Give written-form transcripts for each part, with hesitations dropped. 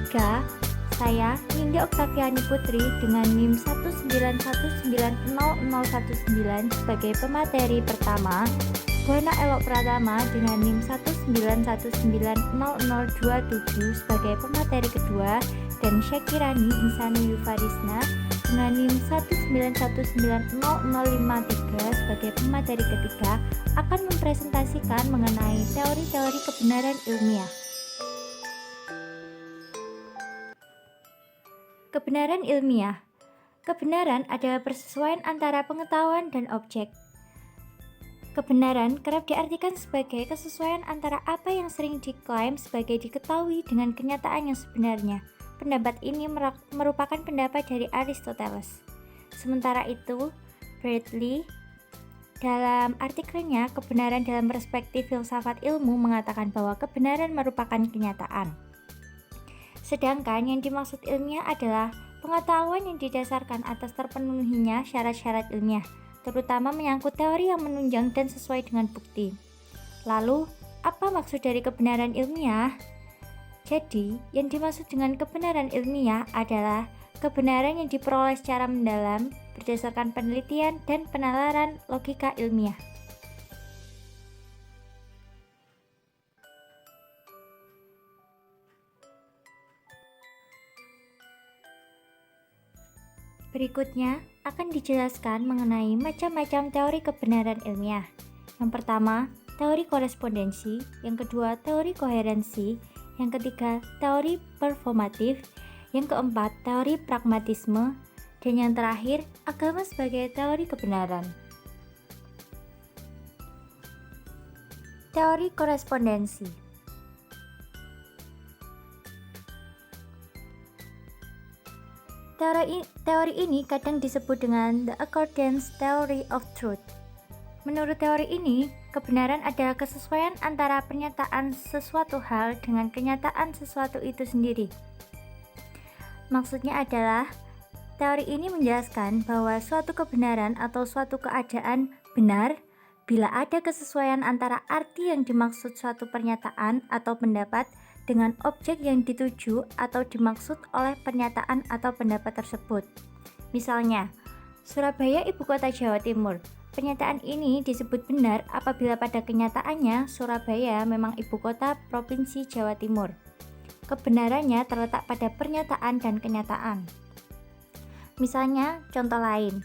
ketiga, saya Nindya Oktaviani Putri dengan NIM 191900019 sebagai pemateri pertama, Buana Elok Pratama dengan NIM 191900027 sebagai pemateri kedua, dan Syakirani Insani Yufarisna dengan NIM 191900053 sebagai pemateri ketiga akan mempresentasikan mengenai teori-teori kebenaran ilmiah. Kebenaran ilmiah. Kebenaran adalah persesuaian antara pengetahuan dan objek. Kebenaran kerap diartikan sebagai kesesuaian antara apa yang sering diklaim sebagai diketahui dengan kenyataan yang sebenarnya. Pendapat ini merupakan pendapat dari Aristoteles. Sementara itu, Bradley dalam artikelnya Kebenaran dalam Perspektif Filsafat Ilmu mengatakan bahwa kebenaran merupakan kenyataan. Sedangkan yang dimaksud ilmiah adalah pengetahuan yang didasarkan atas terpenuhinya syarat-syarat ilmiah, terutama menyangkut teori yang menunjang dan sesuai dengan bukti. Lalu, apa maksud dari kebenaran ilmiah? Jadi, yang dimaksud dengan kebenaran ilmiah adalah kebenaran yang diperoleh secara mendalam berdasarkan penelitian dan penalaran logika ilmiah. Berikutnya akan dijelaskan mengenai macam-macam teori kebenaran ilmiah. Yang pertama, teori korespondensi, yang kedua, teori koherensi, yang ketiga, teori performatif, yang keempat, teori pragmatisme, dan yang terakhir, agama sebagai teori kebenaran. Teori korespondensi. Teori ini kadang disebut dengan the accordance theory of truth. Menurut teori ini, kebenaran adalah kesesuaian antara pernyataan sesuatu hal dengan kenyataan sesuatu itu sendiri. Maksudnya adalah, teori ini menjelaskan bahwa suatu kebenaran atau suatu keadaan benar bila ada kesesuaian antara arti yang dimaksud suatu pernyataan atau pendapat dengan objek yang dituju atau dimaksud oleh pernyataan atau pendapat tersebut. Misalnya, Surabaya ibu kota Jawa Timur. Pernyataan ini disebut benar apabila pada kenyataannya Surabaya memang ibu kota Provinsi Jawa Timur. Kebenarannya terletak pada pernyataan dan kenyataan. Misalnya, contoh lain.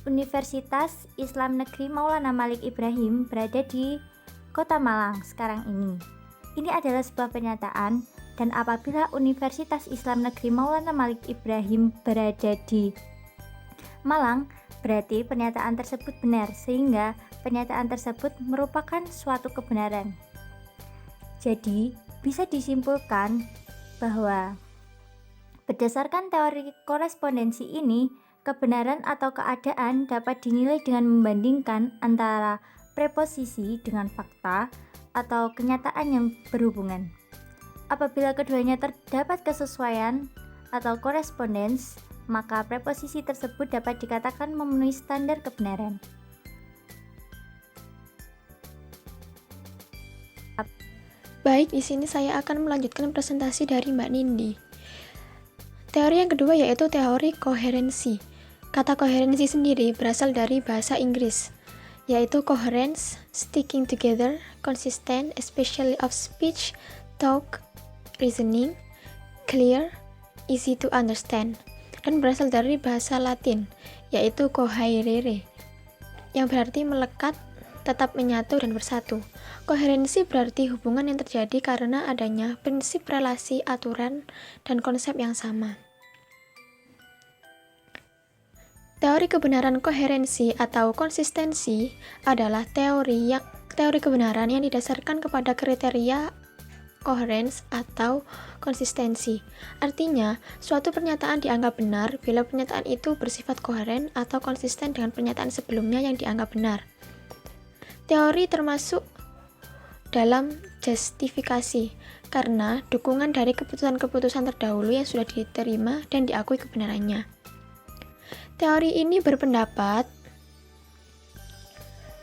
Universitas Islam Negeri Maulana Malik Ibrahim berada di Kota Malang sekarang ini. Ini adalah sebuah pernyataan, dan apabila Universitas Islam Negeri Maulana Malik Ibrahim berada di Malang, berarti pernyataan tersebut benar, sehingga pernyataan tersebut merupakan suatu kebenaran. Jadi, bisa disimpulkan bahwa berdasarkan teori korespondensi ini, kebenaran atau keadaan dapat dinilai dengan membandingkan antara preposisi dengan fakta atau kenyataan yang berhubungan. Apabila keduanya terdapat kesesuaian atau korespondens, maka preposisi tersebut dapat dikatakan memenuhi standar kebenaran. Baik, di sini saya akan melanjutkan presentasi dari Mbak Nindi. Teori yang kedua yaitu teori koherensi. Kata koherensi sendiri berasal dari bahasa Inggris, yaitu coherence, sticking together, consistent, especially of speech, talk, reasoning, clear, easy to understand, dan berasal dari bahasa Latin, yaitu cohaerere, yang berarti melekat, tetap menyatu dan bersatu. Koherensi berarti hubungan yang terjadi karena adanya prinsip relasi, aturan, dan konsep yang sama. Teori kebenaran koherensi atau konsistensi adalah teori kebenaran yang didasarkan kepada kriteria koherens atau konsistensi. Artinya, suatu pernyataan dianggap benar bila pernyataan itu bersifat koheren atau konsisten dengan pernyataan sebelumnya yang dianggap benar. Teori termasuk dalam justifikasi karena dukungan dari keputusan-keputusan terdahulu yang sudah diterima dan diakui kebenarannya. Teori ini berpendapat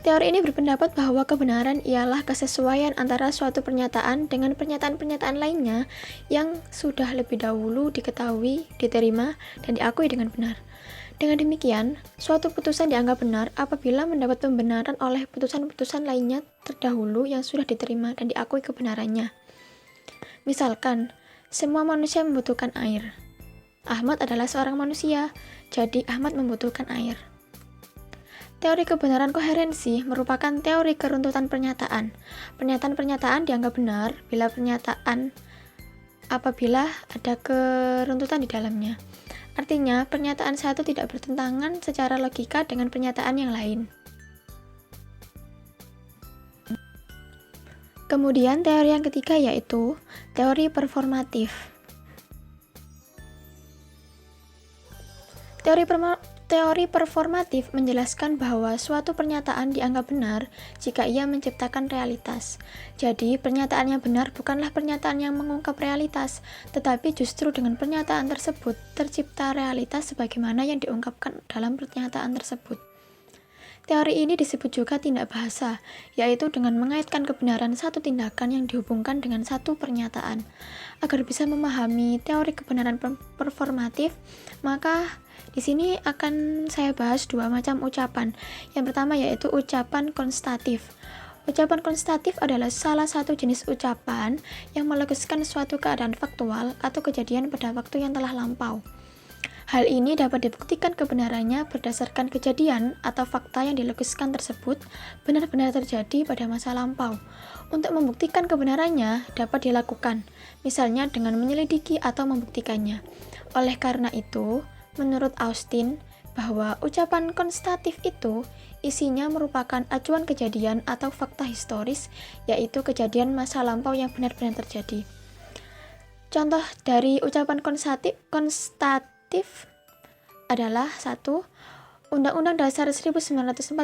Teori ini berpendapat bahwa kebenaran ialah kesesuaian antara suatu pernyataan dengan pernyataan-pernyataan lainnya yang sudah lebih dahulu diketahui, diterima, dan diakui dengan benar. Dengan demikian, suatu putusan dianggap benar apabila mendapat pembenaran oleh putusan-putusan lainnya terdahulu yang sudah diterima dan diakui kebenarannya. Misalkan, semua manusia membutuhkan air. Ahmad adalah seorang manusia, jadi Ahmad membutuhkan air. Teori kebenaran koherensi merupakan teori keruntutan pernyataan. Pernyataan-pernyataan dianggap benar apabila ada keruntutan di dalamnya. Artinya, pernyataan satu tidak bertentangan secara logika dengan pernyataan yang lain. Kemudian teori yang ketiga yaitu teori performatif. Teori performatif menjelaskan bahwa suatu pernyataan dianggap benar jika ia menciptakan realitas. Jadi, pernyataan yang benar bukanlah pernyataan yang mengungkap realitas, tetapi justru dengan pernyataan tersebut tercipta realitas sebagaimana yang diungkapkan dalam pernyataan tersebut. Teori ini disebut juga tindak bahasa, yaitu dengan mengaitkan kebenaran satu tindakan yang dihubungkan dengan satu pernyataan. Agar bisa memahami teori kebenaran performatif, maka di sini akan saya bahas dua macam ucapan. Yang pertama yaitu ucapan konstatif. Ucapan konstatif adalah salah satu jenis ucapan yang melukiskan suatu keadaan faktual atau kejadian pada waktu yang telah lampau. Hal ini dapat dibuktikan kebenarannya berdasarkan kejadian atau fakta yang dilukiskan tersebut benar-benar terjadi pada masa lampau. Untuk membuktikan kebenarannya dapat dilakukan, misalnya dengan menyelidiki atau membuktikannya. Oleh karena itu, menurut Austin, bahwa ucapan konstatif itu isinya merupakan acuan kejadian atau fakta historis, yaitu kejadian masa lampau yang benar-benar terjadi. Contoh dari ucapan konstatif adalah 1. Undang-Undang Dasar 1945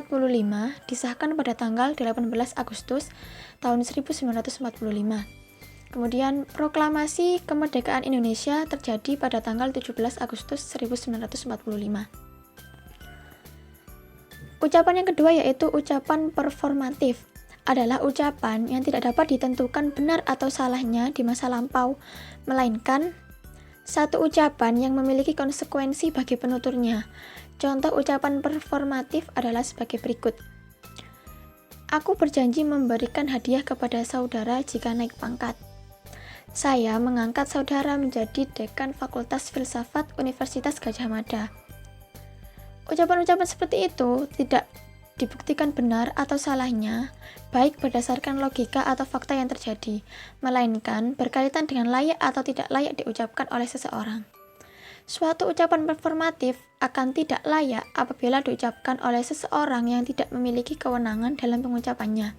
disahkan pada tanggal 18 Agustus tahun 1945. Kemudian proklamasi kemerdekaan Indonesia terjadi pada tanggal 17 Agustus 1945. Ucapan yang kedua yaitu ucapan performatif. Adalah ucapan yang tidak dapat ditentukan benar atau salahnya di masa lampau, melainkan satu ucapan yang memiliki konsekuensi bagi penuturnya. Contoh ucapan performatif adalah sebagai berikut. Aku berjanji memberikan hadiah kepada saudara jika naik pangkat. Saya mengangkat saudara menjadi dekan Fakultas Filsafat Universitas Gadjah Mada. Ucapan-ucapan seperti itu tidak dibuktikan benar atau salahnya, baik berdasarkan logika atau fakta yang terjadi, melainkan berkaitan dengan layak atau tidak layak diucapkan oleh seseorang. Suatu ucapan performatif akan tidak layak apabila diucapkan oleh seseorang yang tidak memiliki kewenangan dalam pengucapannya.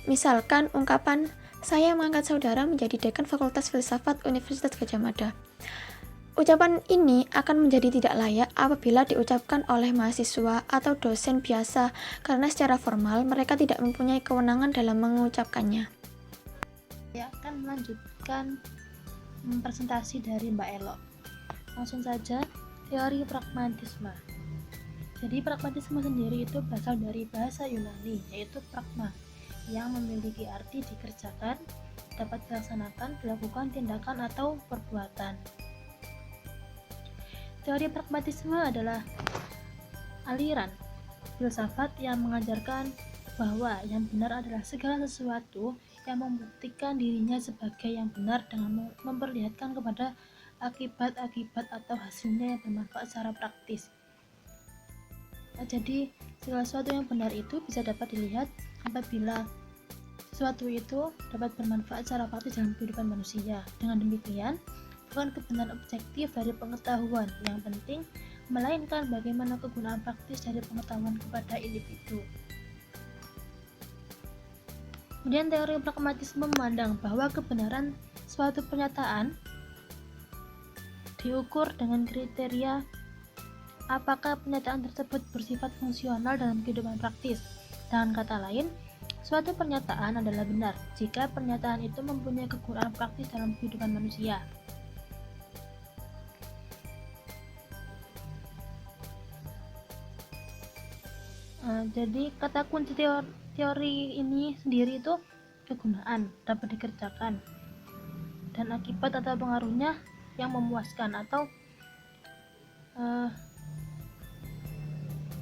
Misalkan ungkapan, saya mengangkat saudara menjadi dekan Fakultas Filsafat Universitas Gadjah Mada. Ucapan ini akan menjadi tidak layak apabila diucapkan oleh mahasiswa atau dosen biasa karena secara formal mereka tidak mempunyai kewenangan dalam mengucapkannya. Saya akan melanjutkan presentasi dari Mbak Elo. Langsung saja, teori pragmatisme. Jadi pragmatisme sendiri itu berasal dari bahasa Yunani, yaitu pragma, yang memiliki arti dikerjakan, dapat dilaksanakan, dilakukan tindakan atau perbuatan. Teori pragmatisme adalah aliran filsafat yang mengajarkan bahwa yang benar adalah segala sesuatu yang membuktikan dirinya sebagai yang benar dengan memperlihatkan kepada akibat-akibat atau hasilnya yang bermanfaat secara praktis. Jadi, segala sesuatu yang benar itu bisa dapat dilihat apabila sesuatu itu dapat bermanfaat secara praktis dalam kehidupan manusia. Dengan demikian, bukan kebenaran objektif dari pengetahuan yang penting, melainkan bagaimana kegunaan praktis dari pengetahuan kepada individu. Kemudian teori pragmatisme memandang bahwa kebenaran suatu pernyataan diukur dengan kriteria apakah pernyataan tersebut bersifat fungsional dalam kehidupan praktis. Dengan kata lain, suatu pernyataan adalah benar jika pernyataan itu mempunyai kegunaan praktis dalam kehidupan manusia. Jadi kata kunci teori ini sendiri itu kegunaan, dapat dikerjakan, dan akibat atau pengaruhnya yang memuaskan. Atau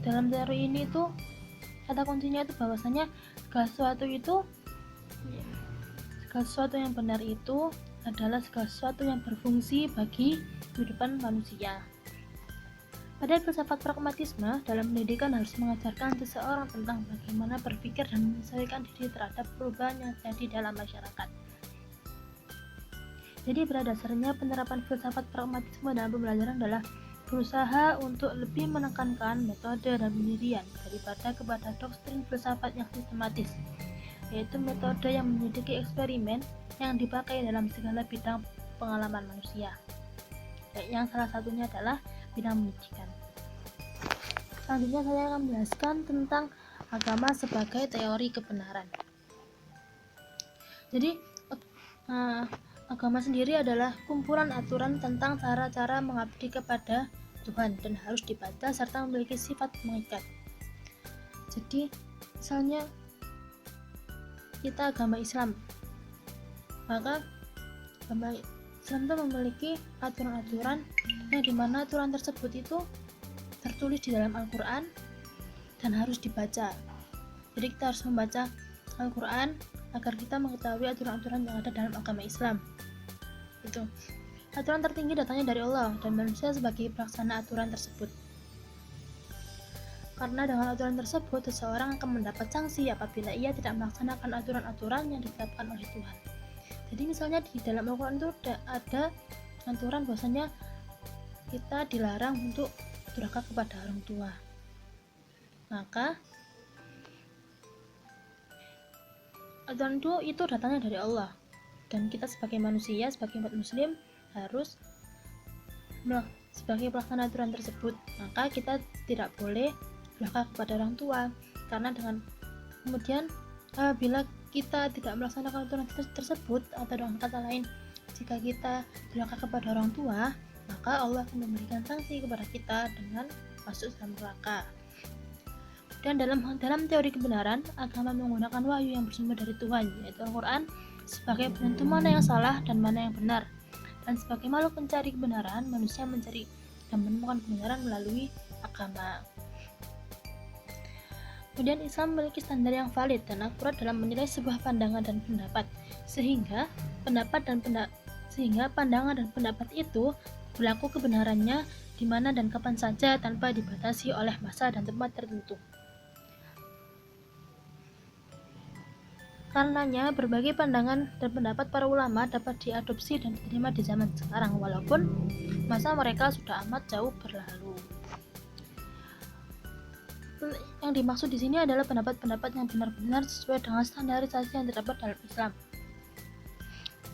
dalam teori ini tuh kata kuncinya itu bahwasanya segala sesuatu yang benar itu adalah segala sesuatu yang berfungsi bagi kehidupan manusia. Pada filsafat pragmatisme, dalam pendidikan harus mengajarkan seseorang tentang bagaimana berpikir dan menyesuaikan diri terhadap perubahan yang terjadi dalam masyarakat. Jadi pada dasarnya penerapan filsafat pragmatisme dalam pembelajaran adalah berusaha untuk lebih menekankan metode dan pendirian daripada kepada doktrin filsafat yang sistematis, yaitu metode yang menyelidiki eksperimen yang dipakai dalam segala bidang pengalaman manusia, yang salah satunya adalah bidang pendidikan. Selanjutnya saya akan menjelaskan tentang agama sebagai teori kebenaran. Jadi agama sendiri adalah kumpulan aturan tentang cara-cara mengabdi kepada Tuhan dan harus dibaca serta memiliki sifat mengikat. Jadi misalnya kita agama Islam, maka agama Islam itu memiliki aturan-aturan yang dimana aturan tersebut itu tertulis di dalam Al-Quran dan harus dibaca. Jadi kita harus membaca Al-Quran agar kita mengetahui aturan-aturan yang ada dalam agama Islam. Itu aturan tertinggi datangnya dari Allah dan manusia sebagai pelaksana aturan tersebut. Karena dengan aturan tersebut seseorang akan mendapat sanksi apabila ia tidak melaksanakan aturan-aturan yang ditetapkan oleh Tuhan. Jadi misalnya di dalam Al-Quran itu ada aturan bahwasanya kita dilarang untuk durhaka kepada orang tua. Maka aturan itu datangnya dari Allah, dan kita sebagai manusia, sebagai umat muslim harus sebagai pelaksana aturan tersebut. Maka kita tidak boleh durhaka kepada orang tua, karena dengan kemudian bila kita tidak melaksanakan aturan tersebut, atau dengan kata lain, jika kita durhaka kepada orang tua, maka Allah akan memberikan sanksi kepada kita dengan masuk dalam neraka. Dan dalam teori kebenaran, agama menggunakan wahyu yang bersumber dari Tuhan, yaitu Al-Quran, sebagai penentu mana yang salah dan mana yang benar. Dan sebagai makhluk pencari kebenaran, manusia mencari dan menemukan kebenaran melalui agama. Kemudian Islam memiliki standar yang valid dan akurat dalam menilai sebuah pandangan dan pendapat, sehingga pandangan dan pendapat itu berlaku kebenarannya di mana dan kapan saja tanpa dibatasi oleh masa dan tempat tertentu. Karenanya, berbagai pandangan dan pendapat para ulama dapat diadopsi dan diterima di zaman sekarang, walaupun masa mereka sudah amat jauh berlalu. Yang dimaksud di sini adalah pendapat-pendapat yang benar-benar sesuai dengan standarisasi yang terdapat dalam Islam.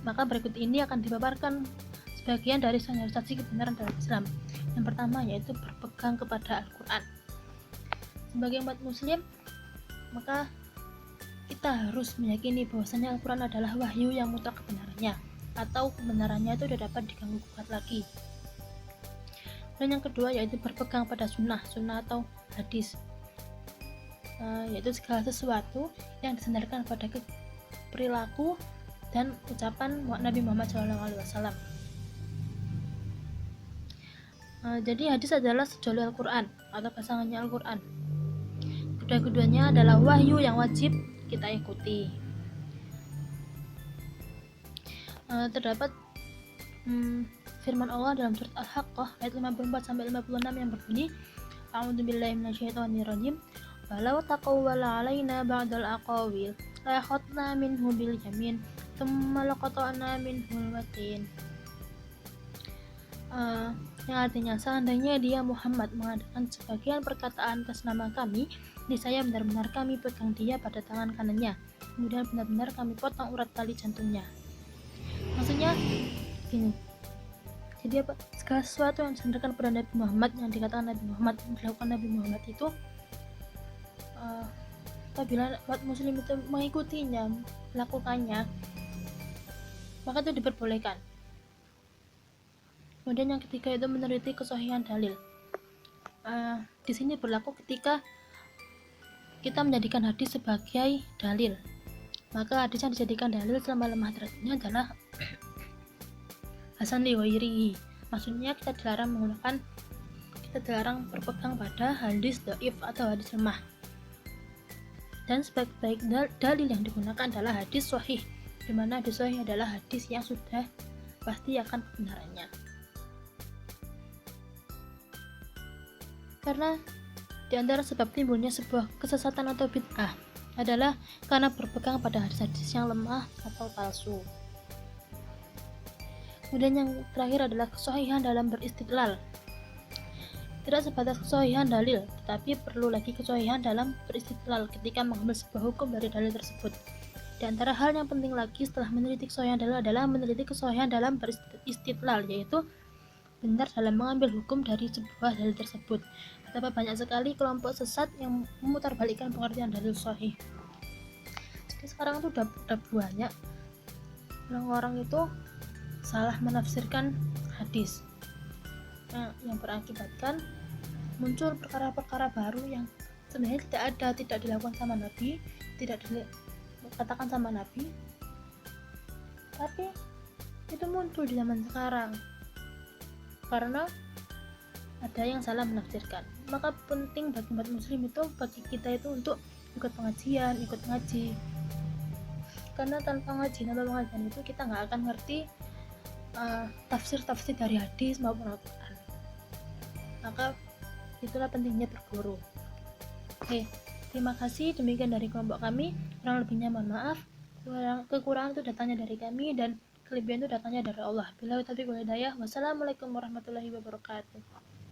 Maka berikut ini akan dipaparkan sebagian dari standarisasi kebenaran dalam Islam. Yang pertama yaitu berpegang kepada Al-Quran. Sebagai umat muslim, maka kita harus meyakini bahwasanya Al-Quran adalah wahyu yang mutlak kebenarannya, atau kebenarannya itu tidak dapat diganggu gugat lagi. Dan yang kedua yaitu berpegang pada sunnah atau hadis, yaitu segala sesuatu yang disandarkan pada perilaku dan ucapan Nabi Muhammad SAW. Jadi hadis adalah sejoli Al-Quran atau pasangannya Al-Quran. Kedua-keduanya adalah wahyu yang wajib kita ikuti. Terdapat firman Allah dalam surat Al-Haqqah ayat 54-56 yang berbunyi, A'udzubillahi minasyaitonirrajim, walau taqawwala 'alaina ba'dal aqawil la akhadna minhu bil yamin thumma laqata'na minhul watin. Yang artinya, seandainya dia Muhammad mengadakan sebagian perkataan atas nama kami, niscaya benar-benar kami pegang dia pada tangan kanannya, kemudian benar-benar kami potong urat tali jantungnya. Maksudnya gini, jadi apa? Segala sesuatu yang disandarkan pada Nabi Muhammad, yang dikatakan Nabi Muhammad, yang dilakukan Nabi Muhammad itu, apabila umat muslim itu mengikutinya, melakukannya, maka itu diperbolehkan. Kemudian yang ketiga itu meneliti kesahihan dalil. Di sini berlaku ketika kita menjadikan hadis sebagai dalil, maka hadis yang dijadikan dalil selama lemah derajatnya adalah hasan li ghairihi. Maksudnya kita dilarang berpegang pada hadis dhaif atau hadis lemah. Dan sebaik-baik dalil yang digunakan adalah hadis sahih, di mana hadis sahih adalah hadis yang sudah pasti akan kebenarannya. Karena di antara sebab timbulnya sebuah kesesatan atau bid'ah adalah karena berpegang pada hadis-hadis yang lemah atau palsu. Kemudian yang terakhir adalah kesahihan dalam beristidlal. Tidak sebatas kesahihan dalil, tetapi perlu lagi kesahihan dalam beristidlal ketika mengambil sebuah hukum dari dalil tersebut. Di antara hal yang penting lagi setelah meneliti kesahihan dalil adalah meneliti kesahihan dalam beristidlal, yaitu benar dalam mengambil hukum dari sebuah dalil tersebut. Betapa banyak sekali kelompok sesat yang memutarbalikkan pengertian dalil sahih. Jadi sekarang itu udah banyak orang-orang itu salah menafsirkan hadis, yang berakibatkan muncul perkara-perkara baru yang sebenarnya tidak dilakukan sama Nabi, tidak dikatakan sama Nabi, tapi itu muncul di zaman sekarang karena ada yang salah menafsirkan. Maka penting bagi umat muslim itu, bagi kita itu untuk ikut pengajian, ikut ngaji, karena tanpa pengajian itu kita nggak akan ngerti tafsir dari hadis maupun Al-Quran. Maka itulah pentingnya berguru. Oke, terima kasih. Demikian dari kelompok kami. Kurang lebihnya mohon maaf. Kekurangan itu datangnya dari kami dan kelebihan itu datangnya dari Allah. Bila taufiq wal hidayah. Wassalamualaikum warahmatullahi wabarakatuh.